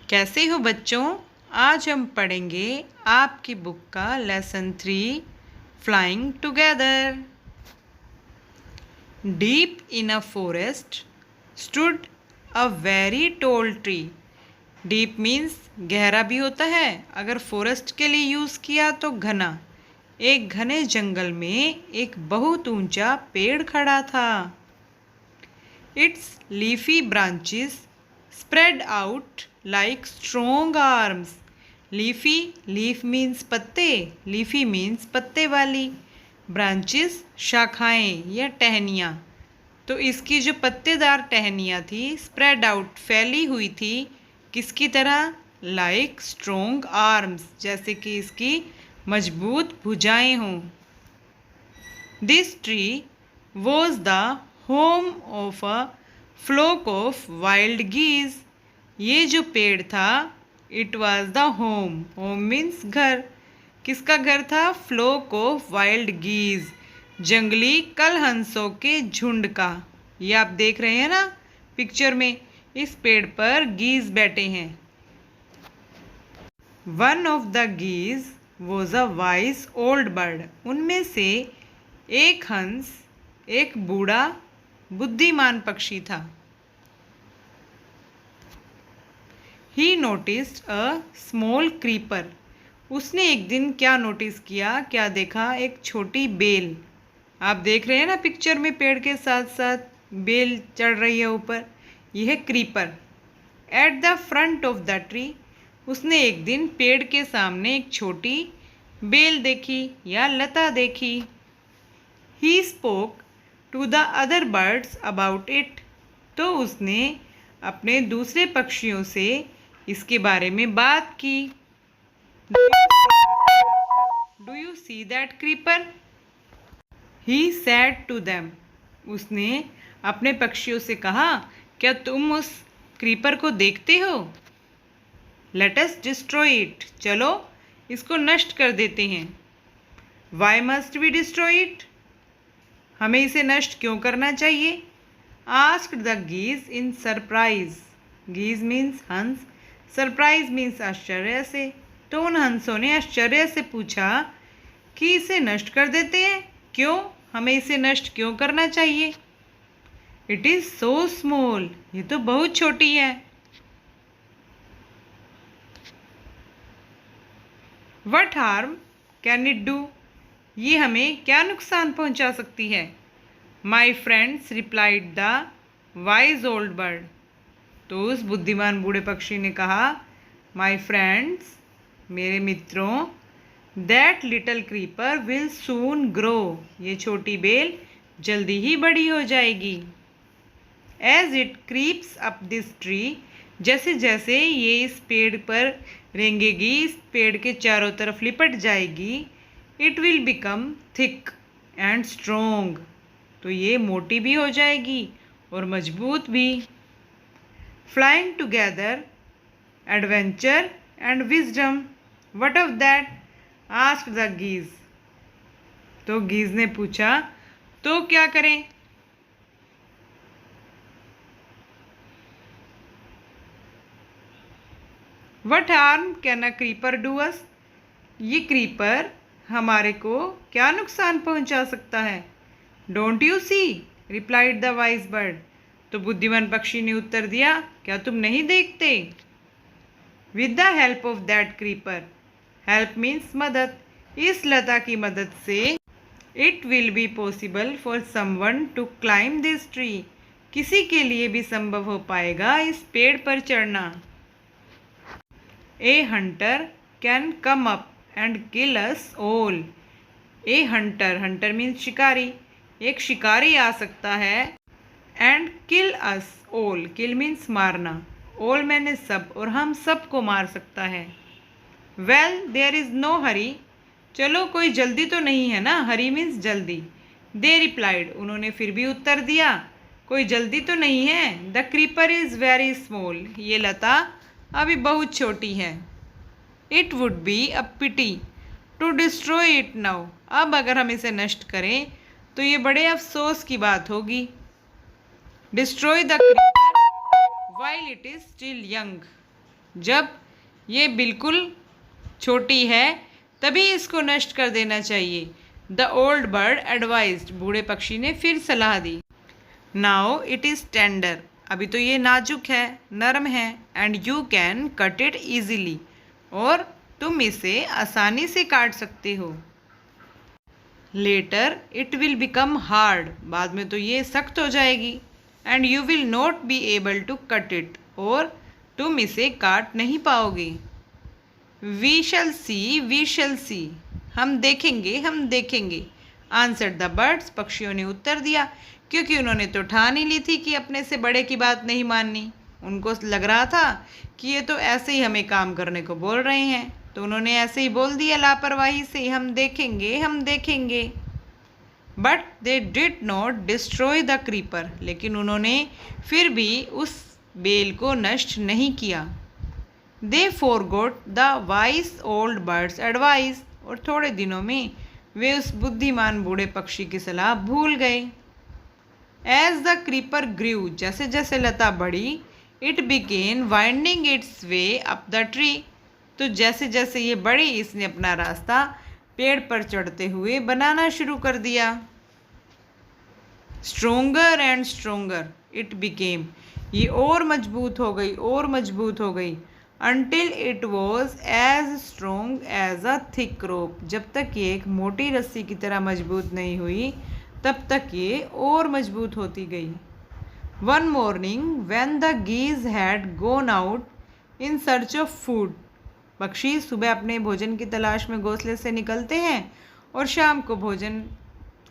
कैसे हो बच्चों? आज हम पढ़ेंगे आपकी बुक का lesson 3 flying together. Deep in a forest stood a very tall tree. Deep means गहरा भी होता है, अगर फॉरेस्ट के लिए यूज़ किया तो घना। एक घने जंगल में एक बहुत ऊंचा पेड़ खड़ा था। It's leafy branches spread out like strong arms. Leaf means पत्ते, लीफी मीन्स पत्ते वाली, ब्रांचेस शाखाएं या टहनियाँ। तो इसकी जो पत्तेदार टहनियाँ थी स्प्रेड आउट फैली हुई थी, किसकी तरह? लाइक स्ट्रोंग आर्म्स, जैसे कि इसकी मजबूत भुजाएं हों। This tree was the home of a flock of wild geese. ये जो पेड़ था, it was the home, home means घर। किसका घर था? फ्लोक ऑफ वाइल्ड गीज, जंगली कलहंसों के झुंड का। ये आप देख रहे हैं ना पिक्चर में, इस पेड़ पर गीज बैठे हैं। One of the geese was a wise old bird. उनमें से एक हंस एक बूढ़ा बुद्धिमान पक्षी था। He noticed a small creeper. उसने एक दिन क्या नोटिस किया, क्या देखा? एक छोटी बेल। आप देख रहे हैं ना पिक्चर में, पेड़ के साथ साथ बेल चढ़ रही है ऊपर, यह है creeper. At the front of the tree, उसने एक दिन पेड़ के सामने एक छोटी बेल देखी या लता देखी। He spoke to the other birds about it. तो उसने अपने दूसरे पक्षियों से इसके बारे में बात की। Do you see that creeper? He said to them. उसने अपने पक्षियों से कहा, क्या तुम उस क्रीपर को देखते हो? Let us destroy it. चलो इसको नष्ट कर देते हैं। Why must we destroy it? हमें इसे नष्ट क्यों करना चाहिए? Asked the geese in surprise. Geese means हंस, सरप्राइज मीन्स आश्चर्य से। तो उन हंसों ने आश्चर्य से पूछा कि इसे नष्ट कर देते हैं, क्यों? हमें इसे नष्ट क्यों करना चाहिए? It is so small. ये तो बहुत छोटी है। What harm can it do? ये हमें क्या नुकसान पहुंचा सकती है? My friends replied the wise old bird. तो उस बुद्धिमान बूढ़े पक्षी ने कहा, माई फ्रेंड्स, मेरे मित्रों, that little creeper will soon grow. ये छोटी बेल जल्दी ही बड़ी हो जाएगी। As it creeps up this tree, जैसे जैसे ये इस पेड़ पर रेंगेगी, इस पेड़ के चारों तरफ लिपट जाएगी, it will become thick and strong. तो ये मोटी भी हो जाएगी और मजबूत भी। Flying together adventure and wisdom. What of that? Asked the geese. तो गीज ने पूछा, तो क्या करें? What harm can a creeper do us? ये क्रीपर हमारे को क्या नुकसान पहुंचा सकता है? Don't you see? Replied the wise bird. तो बुद्धिमान पक्षी ने उत्तर दिया, क्या तुम नहीं देखते? With the help of that creeper, help means मदद, इस लता की मदद से, it will be possible for someone to climb this tree. किसी के लिए भी संभव हो पाएगा इस पेड़ पर चढ़ना। A hunter can come up and kill us all. A hunter, hunter means शिकारी, एक शिकारी आ सकता है। And kill us all, kill means मारना, ऑल मैंने सब, और हम सब को मार सकता है। Well there is no hurry. चलो कोई जल्दी तो नहीं है ना, हरी मीन्स जल्दी। दे रिप्लाइड, उन्होंने फिर भी उत्तर दिया, कोई जल्दी तो नहीं है। The creeper is very small, ये लता अभी बहुत छोटी है। It would be a pity to destroy it now. अब अगर हम इसे नष्ट करें तो ये बड़े अफसोस की बात होगी। Destroy the creeper while it is still young. जब ये बिल्कुल छोटी है तभी इसको नष्ट कर देना चाहिए। द ओल्ड बर्ड एडवाइज्ड, बूढ़े पक्षी ने फिर सलाह दी। नाउ इट इज़ टेंडर, अभी तो ये नाजुक है, नरम है। And you can cut it easily, और तुम इसे आसानी से काट सकते हो। Later it will become hard, बाद में तो ये सख्त हो जाएगी। And you will not be able to cut it, और तुम इसे काट नहीं पाओगे। वी शैल सी, हम देखेंगे, हम देखेंगे। आंसर्ड द बर्ड्स, पक्षियों ने उत्तर दिया, क्योंकि उन्होंने तो ठान ही ली थी कि अपने से बड़े की बात नहीं माननी। उनको लग रहा था कि ये तो ऐसे ही हमें काम करने को बोल रहे हैं, तो उन्होंने ऐसे ही बोल दिया लापरवाही से, हम देखेंगे, हम देखेंगे। But they did not destroy the creeper, लेकिन उन्होंने फिर भी उस बेल को नष्ट नहीं किया। They forgot the wise old bird's advice, और थोड़े दिनों में वे उस बुद्धिमान बूढ़े पक्षी की सलाह भूल गए। एज द क्रीपर ग्रीव, जैसे जैसे लता बढ़ी, it began winding it's way up the tree, तो जैसे जैसे ये बढ़ी इसने अपना रास्ता पेड़ पर चढ़ते हुए बनाना शुरू कर दिया। Stronger and stronger it became, ये और मजबूत हो गई, और मजबूत हो गई। Until it was as strong as a thick rope, जब तक ये एक मोटी रस्सी की तरह मजबूत नहीं हुई तब तक ये और मजबूत होती गई। One morning when the geese had gone out in search of food, पक्षी सुबह अपने भोजन की तलाश में घोंसले से निकलते हैं और शाम को भोजन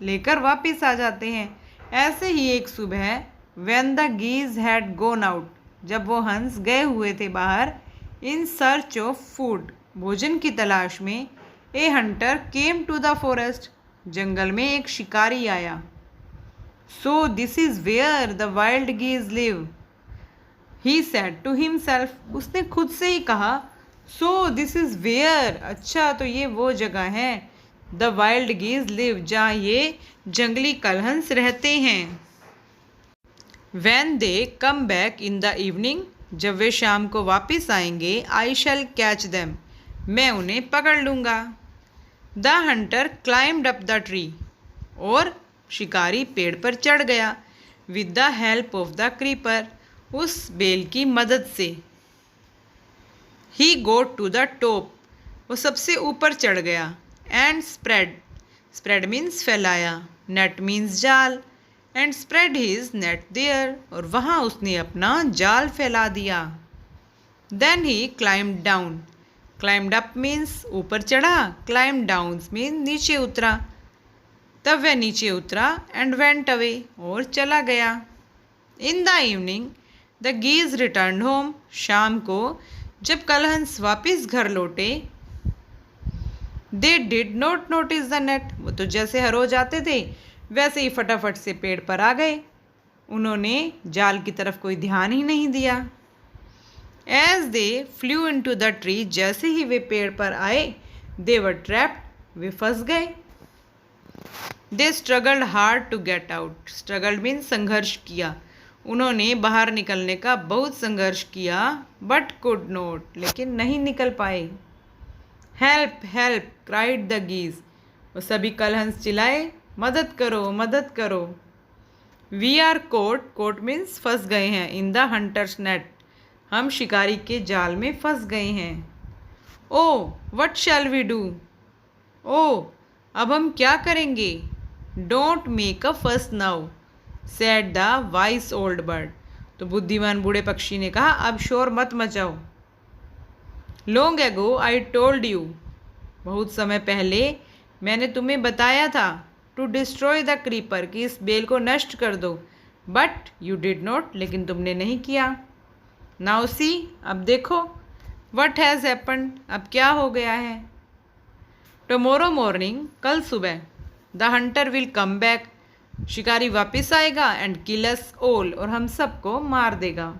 लेकर वापस आ जाते हैं। ऐसे ही एक सुबह when the geese had gone out, जब वो हंस गए हुए थे बाहर, इन सर्च ऑफ फूड, भोजन की तलाश में, a hunter came to the forest, जंगल में एक शिकारी आया। So this is where the wild geese live, he said to himself, उसने खुद से ही कहा। सो दिस इज़ वेयर, अच्छा तो ये वो जगह है, द वाइल्ड गीज लिव, जहाँ ये जंगली कलहंस रहते हैं। When they come back in the evening, जब वे शाम को वापस आएंगे, आई शैल कैच देम, मैं उन्हें पकड़ लूँगा। The hunter climbed up the tree, और शिकारी पेड़ पर चढ़ गया। With the help of the creeper, उस बेल की मदद से। He got to the top, वो सबसे ऊपर चढ़ गया। एंड स्प्रेड, स्प्रेड मीन्स फैलाया, नेट मीन्स जाल, and spread his net there, और वहाँ उसने अपना जाल फैला दिया। Then he climbed down, climbed up means ऊपर चढ़ा, क्लाइम्ड डाउन मीन्स नीचे उतरा। तब वह नीचे उतरा, एंड वेंट अवे, और चला गया। In the evening the geese return home, शाम को जब कलहंस वापस घर लौटे, they did not notice the net, वो तो जैसे हर रोज आते थे वैसे ही फटाफट से पेड़ पर आ गए, उन्होंने जाल की तरफ कोई ध्यान ही नहीं दिया। As they flew into the tree, जैसे ही वे पेड़ पर आए, दे वर ट्रैप्ड, वे फंस गए। They struggled hard to get out, struggled mean संघर्ष किया, उन्होंने बाहर निकलने का बहुत संघर्ष किया। बट कुड नॉट, लेकिन नहीं निकल पाए। Help help cried the geese, वो सभी कलहंस चिल्लाए, मदद करो, मदद करो। We are caught, caught means फंस गए हैं, इन द हंटर्स नेट, हम शिकारी के जाल में फंस गए हैं। Oh what shall we do, oh अब हम क्या करेंगे। Don't make a fuss now, said the wise old bird, तो बुद्धिमान बूढ़े पक्षी ने कहा, अब शोर मत मचाओ। Long ago I told you, बहुत समय पहले मैंने तुम्हें बताया था, टू डिस्ट्रॉय द क्रीपर, कि इस बेल को नष्ट कर दो। बट यू डिड नॉट, लेकिन तुमने नहीं किया। नाउ सी, अब देखो, व्हाट हैज़ हैपन्ड, अब क्या हो गया है। टुमारो मॉर्निंग, कल सुबह, the Hunter will come back, शिकारी वापस आएगा, एंड किल अस ऑल, और हम सबको मार देगा।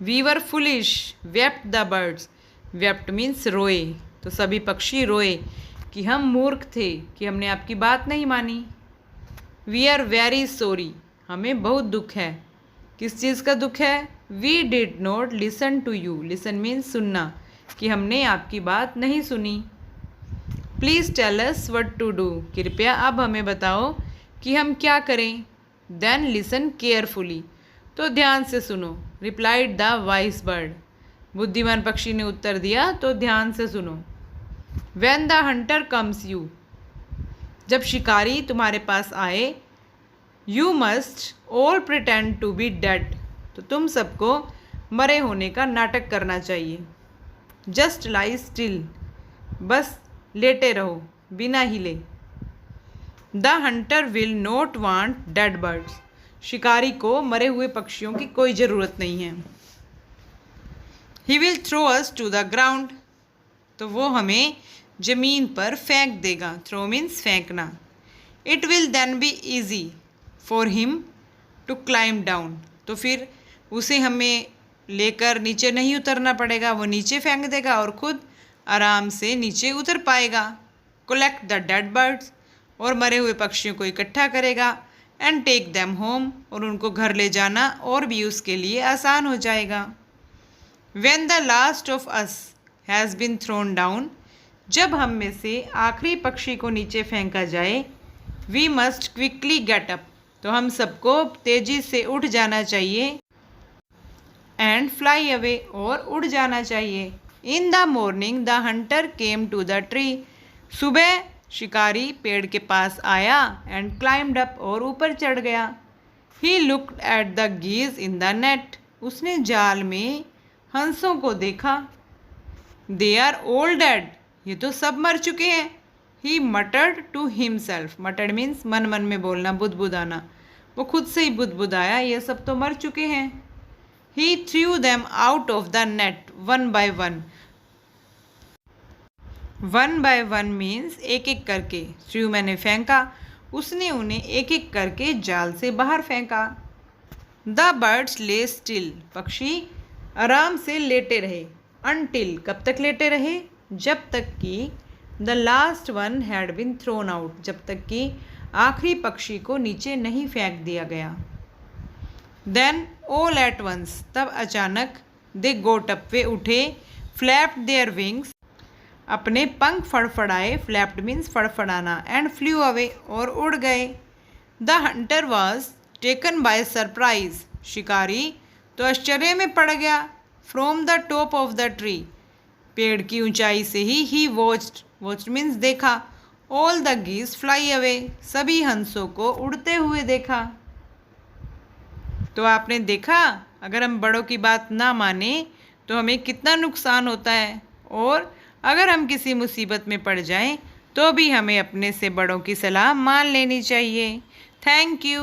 We were foolish, wept the birds, wept means रोए, तो सभी पक्षी रोए कि हम मूर्ख थे कि हमने आपकी बात नहीं मानी। वी आर वेरी सॉरी, हमें बहुत दुख है। किस चीज़ का दुख है। We did not listen to you. Listen means सुनना, कि हमने आपकी बात नहीं सुनी। Please tell us what to do. कृपया अब हमें बताओ कि हम क्या करें। Then listen carefully. तो ध्यान से सुनो। Replied the wise bird. बुद्धिमान पक्षी ने उत्तर दिया, तो ध्यान से सुनो। When the hunter comes you. जब शिकारी तुम्हारे पास आए, you must all pretend to be dead. तो तुम सबको मरे होने का नाटक करना चाहिए। जस्ट लाई स्टिल। बस लेटे रहो बिना हिले। The Hunter will not want dead birds. शिकारी को मरे हुए पक्षियों की कोई ज़रूरत नहीं है। He will throw us to the ground. तो वो हमें ज़मीन पर फेंक देगा। थ्रो मीन्स फेंकना। It will then be easy for him to climb down. तो फिर उसे हमें लेकर नीचे नहीं उतरना पड़ेगा, वो नीचे फेंक देगा और खुद आराम से नीचे उतर पाएगा। Collect the dead birds. और मरे हुए पक्षियों को इकट्ठा करेगा। And take them home. और उनको घर ले जाना और भी उसके लिए आसान हो जाएगा। When the last of us has been thrown down. जब हम में से आखिरी पक्षी को नीचे फेंका जाए, we must quickly get up. तो हम सबको तेज़ी से उठ जाना चाहिए। And fly away. और उड़ जाना चाहिए। In the morning the hunter came to the tree. सुबह शिकारी पेड़ के पास आया। And climbed up. और ऊपर चढ़ गया। He looked at the geese in the net. उसने जाल में हंसों को देखा। They are all dead. ये तो सब मर चुके हैं। ही muttered to himself. Muttered means मन मन में बोलना, बुदबुदाना। वो खुद से ही बुदबुदाया, ये सब तो मर चुके हैं। He threw them out of the net one by one. One by one means एक एक करके। threw मैंने फेंका। उसने उन्हें एक एक करके जाल से बाहर फेंका। The birds lay still. पक्षी आराम से लेटे रहे। Until कब तक लेटे रहे? जब तक कि the last one had been thrown out. जब तक कि आखिरी पक्षी को नीचे नहीं फेंक दिया गया। Then all at once. तब अचानक दे गोट अप। वे उठे। Flapped their wings. अपने पंख फड़फड़ाए। फ्लैप्ड मीन्स फड़फड़ाना। And flew away. और उड़ गए। The hunter was taken by surprise. शिकारी तो आश्चर्य में पड़ गया। From the top of the tree. पेड़ की ऊंचाई से ही वॉच्ड। वॉच्ड मीन्स देखा। All the geese fly away. सभी हंसों को उड़ते हुए देखा। तो आपने देखा, अगर हम बड़ों की बात ना माने तो हमें कितना नुकसान होता है। और अगर हम किसी मुसीबत में पड़ जाएं तो भी हमें अपने से बड़ों की सलाह मान लेनी चाहिए। Thank you.